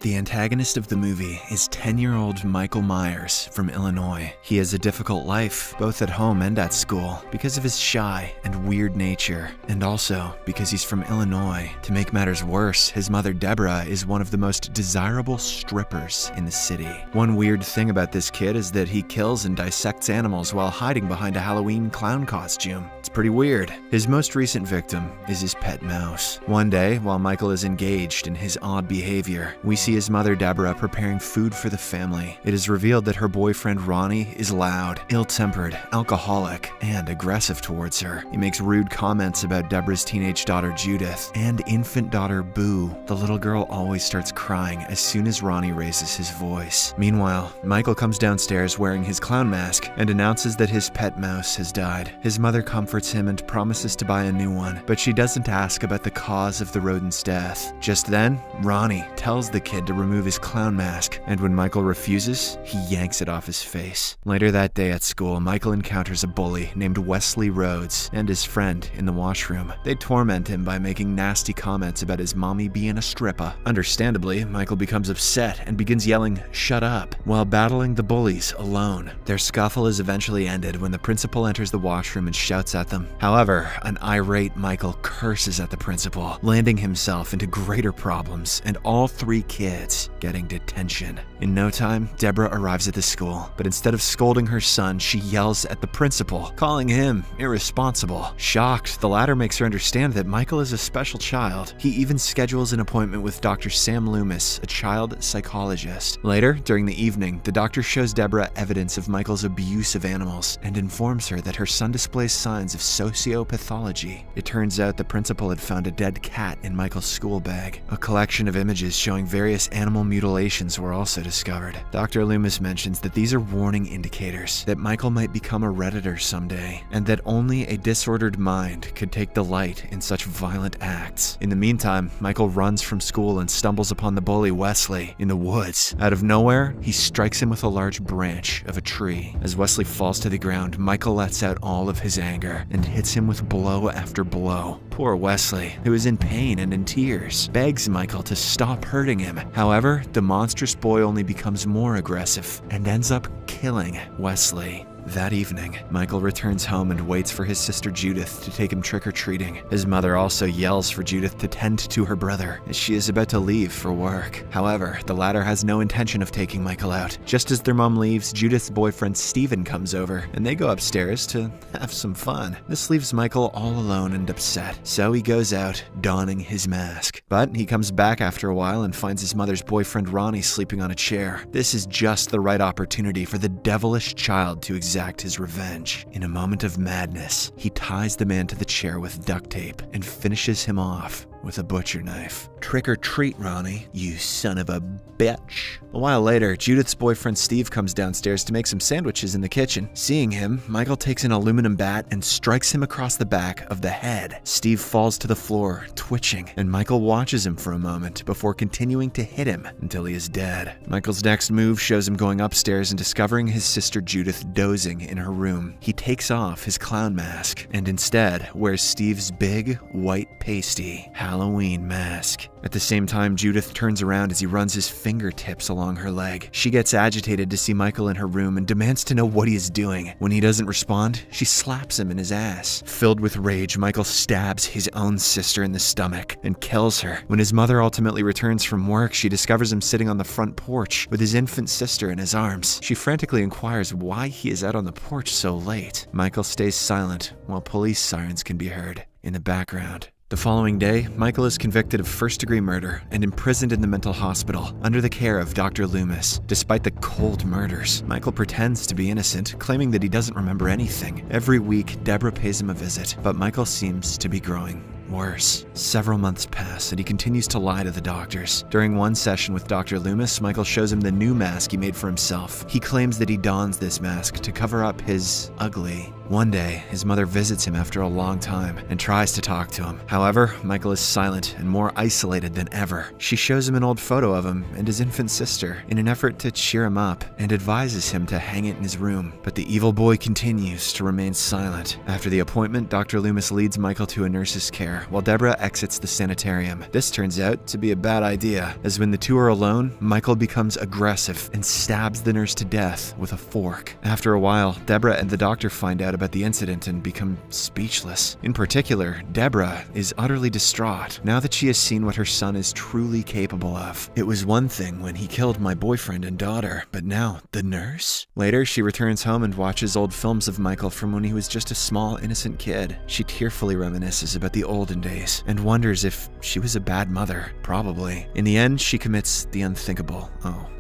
The antagonist of the movie is 10-year-old Michael Myers from Illinois. He has a difficult life, both at home and at school, because of his shy and weird nature, and also because he's from Illinois. To make matters worse, his mother Deborah is one of the most desirable strippers in the city. One weird thing about this kid is that he kills and dissects animals while hiding behind a Halloween clown costume. It's pretty weird. His most recent victim is his pet mouse. One day, while Michael is engaged in his odd behavior, we see his mother Deborah preparing food for the family. It is revealed that her boyfriend Ronnie is loud, ill-tempered, alcoholic, and aggressive towards her. He makes rude comments about Deborah's teenage daughter Judith and infant daughter Boo. The little girl always starts crying as soon as Ronnie raises his voice. Meanwhile, Michael comes downstairs wearing his clown mask and announces that his pet mouse has died. His mother comforts him and promises to buy a new one, but she doesn't ask about the cause of the rodent's death. Just then, Ronnie tells the kid to remove his clown mask, and when Michael refuses, he yanks it off his face. Later that day at school, Michael encounters a bully named Wesley Rhodes and his friend in the washroom. They torment him by making nasty comments about his mommy being a stripper. Understandably, Michael becomes upset and begins yelling, "Shut up," while battling the bullies alone. Their scuffle is eventually ended when the principal enters the washroom and shouts at them. However, an irate Michael curses at the principal, landing himself into greater problems and all three kids getting detention. In no time, Deborah arrives at the school, but instead of scolding her son, she yells at the principal, calling him irresponsible. Shocked, the latter makes her understand that Michael is a special child. He even schedules an appointment with Dr. Sam Loomis, a child psychologist. Later, during the evening, the doctor shows Deborah evidence of Michael's abuse of animals and informs her that her son displays signs of sociopathology. It turns out the principal had found a dead cat in Michael's school bag. A collection of images showing various animal mutilations were also discovered. Dr. Loomis mentions that these are warning indicators that Michael might become a redditor someday, and that only a disordered mind could take delight in such violent acts. In the meantime, Michael runs from school and stumbles upon the bully Wesley in the woods. Out of nowhere, he strikes him with a large branch of a tree. As Wesley falls to the ground, Michael lets out all of his anger and hits him with blow after blow. Poor Wesley, who is in pain and in tears, begs Michael to stop hurting him. However, the monstrous boy only becomes more aggressive and ends up killing Wesley. That evening, Michael returns home and waits for his sister Judith to take him trick-or-treating. His mother also yells for Judith to tend to her brother as she is about to leave for work. However, the latter has no intention of taking Michael out. Just as their mom leaves, Judith's boyfriend Steven comes over, and they go upstairs to have some fun. This leaves Michael all alone and upset, so he goes out, donning his mask. But he comes back after a while and finds his mother's boyfriend Ronnie sleeping on a chair. This is just the right opportunity for the devilish child to exact his revenge. In a moment of madness, he ties the man to the chair with duct tape and finishes him off with a butcher knife. "Trick or treat, Ronnie, you son of a bitch." A while later, Judith's boyfriend Steve comes downstairs to make some sandwiches in the kitchen. Seeing him, Michael takes an aluminum bat and strikes him across the back of the head. Steve falls to the floor, twitching, and Michael watches him for a moment before continuing to hit him until he is dead. Michael's next move shows him going upstairs and discovering his sister Judith dozing in her room. He takes off his clown mask and instead wears Steve's big, white, pasty Halloween mask. At the same time, Judith turns around as he runs his fingertips along her leg. She gets agitated to see Michael in her room and demands to know what he is doing. When he doesn't respond, she slaps him in his ass. Filled with rage, Michael stabs his own sister in the stomach and kills her. When his mother ultimately returns from work, she discovers him sitting on the front porch with his infant sister in his arms. She frantically inquires why he is out on the porch so late. Michael stays silent while police sirens can be heard in the background. The following day, Michael is convicted of first-degree murder and imprisoned in the mental hospital under the care of Dr. Loomis. Despite the cold murders, Michael pretends to be innocent, claiming that he doesn't remember anything. Every week, Deborah pays him a visit, but Michael seems to be growing worse. Several months pass and he continues to lie to the doctors. During one session with Dr. Loomis, Michael shows him the new mask he made for himself. He claims that he dons this mask to cover up his ugly One day, his mother visits him after a long time and tries to talk to him. However, Michael is silent and more isolated than ever. She shows him an old photo of him and his infant sister in an effort to cheer him up and advises him to hang it in his room. But the evil boy continues to remain silent. After the appointment, Dr. Loomis leads Michael to a nurse's care while Deborah exits the sanitarium. This turns out to be a bad idea, as when the two are alone, Michael becomes aggressive and stabs the nurse to death with a fork. After a while, Deborah and the doctor find out about the incident and become speechless. In particular, Deborah is utterly distraught now that she has seen what her son is truly capable of. It was one thing when he killed my boyfriend and daughter, but now the nurse? Later, she returns home and watches old films of Michael from when he was just a small, innocent kid. She tearfully reminisces about the olden days and wonders if she was a bad mother. Probably. In the end, she commits the unthinkable.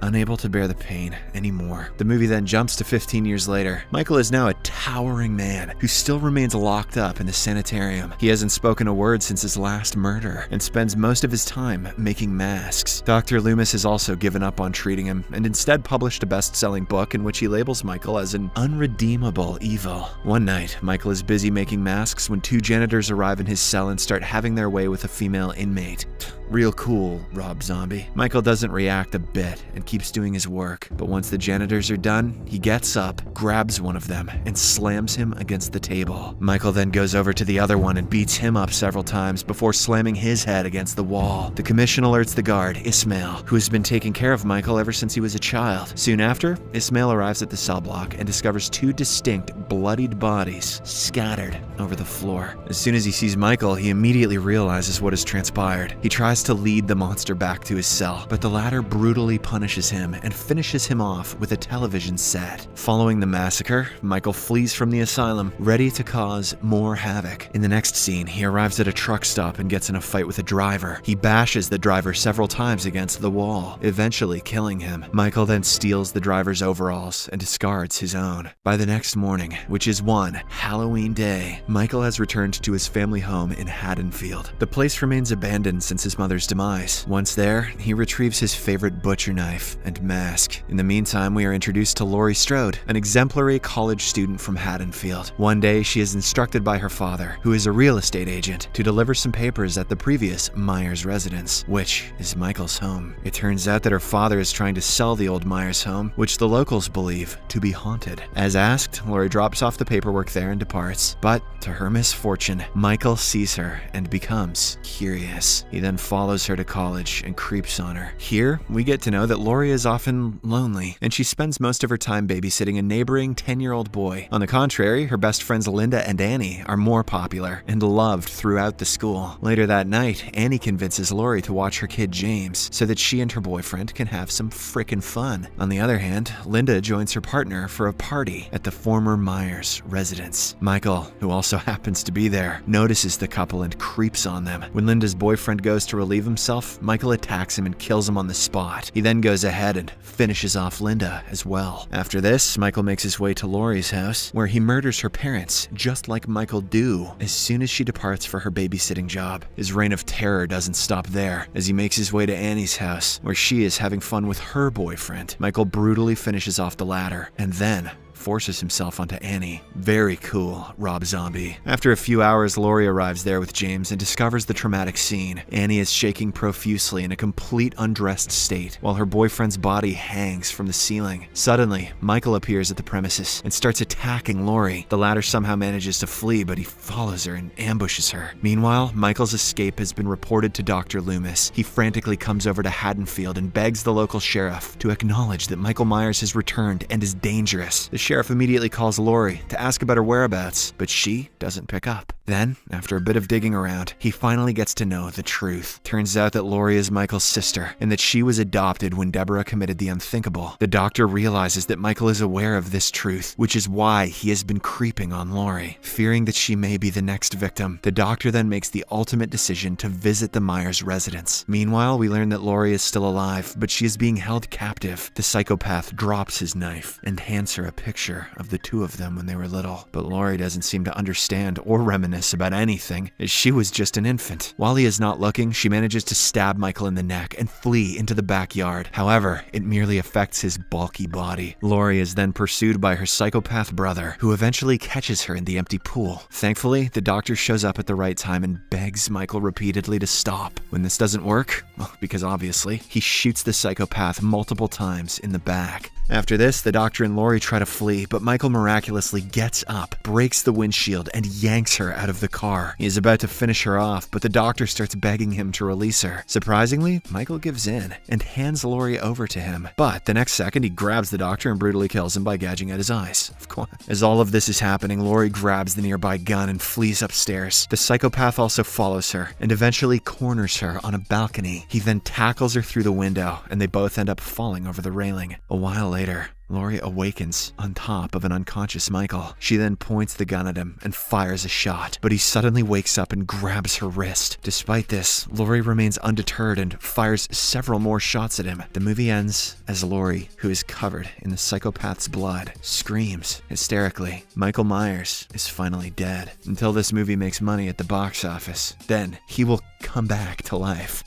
Unable to bear the pain anymore. The movie then jumps to 15 years later. Michael is now a towering man who still remains locked up in the sanitarium. He hasn't spoken a word since his last murder and spends most of his time making masks. Dr. Loomis has also given up on treating him and instead published a best-selling book in which he labels Michael as an unredeemable evil. One night, Michael is busy making masks when two janitors arrive in his cell and start having their way with a female inmate. Real cool, Rob Zombie. Michael doesn't react a bit and keeps doing his work, but once the janitors are done, he gets up, grabs one of them, and slams him against the table. Michael then goes over to the other one and beats him up several times before slamming his head against the wall. The commission alerts the guard, Ismail, who has been taking care of Michael ever since he was a child. Soon after, Ismail arrives at the cell block and discovers two distinct, bloodied bodies scattered over the floor. As soon as he sees Michael, he immediately realizes what has transpired. He tries to lead the monster back to his cell, but the latter brutally punishes him and finishes him off with a television set. Following the massacre, Michael flees from the asylum, ready to cause more havoc. In the next scene, he arrives at a truck stop and gets in a fight with a driver. He bashes the driver several times against the wall, eventually killing him. Michael then steals the driver's overalls and discards his own. By the next morning, which is one Halloween day, Michael has returned to his family home in Haddonfield. The place remains abandoned since his mother's demise. Once there, he retrieves his favorite butcher knife and mask. In the meantime, we are introduced to Laurie Strode, an exemplary college student from Haddonfield. One day, she is instructed by her father, who is a real estate agent, to deliver some papers at the previous Myers residence, which is Michael's home. It turns out that her father is trying to sell the old Myers home, which the locals believe to be haunted. As asked, Laurie drops off the paperwork there and departs. But to her misfortune, Michael sees her and becomes curious. He then follows her to college and creeps on her. Here, we get to know that Laurie is often lonely, and she spends most of her time babysitting a neighboring 10-year-old boy. On the contrary, her best friends Linda and Annie are more popular and loved throughout the school. Later that night, Annie convinces Laurie to watch her kid James so that she and her boyfriend can have some frickin' fun. On the other hand, Linda joins her partner for a party at the former Myers residence. Michael, who also happens to be there, notices the couple and creeps on them. When Linda's boyfriend goes to relieve himself, Michael attacks him and kills him on the spot. He then goes ahead and finishes off Linda as well. After this, Michael makes his way to Laurie's house, where he murders her parents, just like Michael do, as soon as she departs for her babysitting job. His reign of terror doesn't stop there, as he makes his way to Annie's house, where she is having fun with her boyfriend. Michael brutally finishes off the latter, and then forces himself onto Annie. Very cool, Rob Zombie. After a few hours, Laurie arrives there with James and discovers the traumatic scene. Annie is shaking profusely in a complete undressed state, while her boyfriend's body hangs from the ceiling. Suddenly, Michael appears at the premises and starts attacking Laurie. The latter somehow manages to flee, but he follows her and ambushes her. Meanwhile, Michael's escape has been reported to Dr. Loomis. He frantically comes over to Haddonfield and begs the local sheriff to acknowledge that Michael Myers has returned and is dangerous. The sheriff immediately calls Laurie to ask about her whereabouts, but she doesn't pick up. Then, after a bit of digging around, he finally gets to know the truth. Turns out that Laurie is Michael's sister, and that she was adopted when Deborah committed the unthinkable. The doctor realizes that Michael is aware of this truth, which is why he has been creeping on Laurie. Fearing that she may be the next victim, the doctor then makes the ultimate decision to visit the Myers residence. Meanwhile, we learn that Laurie is still alive, but she is being held captive. The psychopath drops his knife and hands her a picture picture of the two of them when they were little. But Laurie doesn't seem to understand or reminisce about anything, as she was just an infant. While he is not looking, she manages to stab Michael in the neck and flee into the backyard. However, it merely affects his bulky body. Laurie is then pursued by her psychopath brother, who eventually catches her in the empty pool. Thankfully, the doctor shows up at the right time and begs Michael repeatedly to stop. When this doesn't work, well, because obviously, he shoots the psychopath multiple times in the back. After this, the doctor and Laurie try to flee, but Michael miraculously gets up, breaks the windshield, and yanks her out of the car. He is about to finish her off, but the doctor starts begging him to release her. Surprisingly, Michael gives in and hands Laurie over to him. But the next second, he grabs the doctor and brutally kills him by gouging out his eyes. Of course. As all of this is happening, Laurie grabs the nearby gun and flees upstairs. The psychopath also follows her and eventually corners her on a balcony. He then tackles her through the window, and they both end up falling over the railing. A while later, Laurie awakens on top of an unconscious Michael. She then points the gun at him and fires a shot, but he suddenly wakes up and grabs her wrist. Despite this, Laurie remains undeterred and fires several more shots at him. The movie ends as Laurie, who is covered in the psychopath's blood, screams hysterically. Michael Myers is finally dead. Until this movie makes money at the box office, then he will come back to life.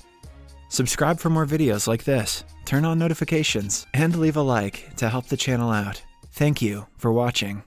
Subscribe for more videos like this, turn on notifications, and leave a like to help the channel out. Thank you for watching.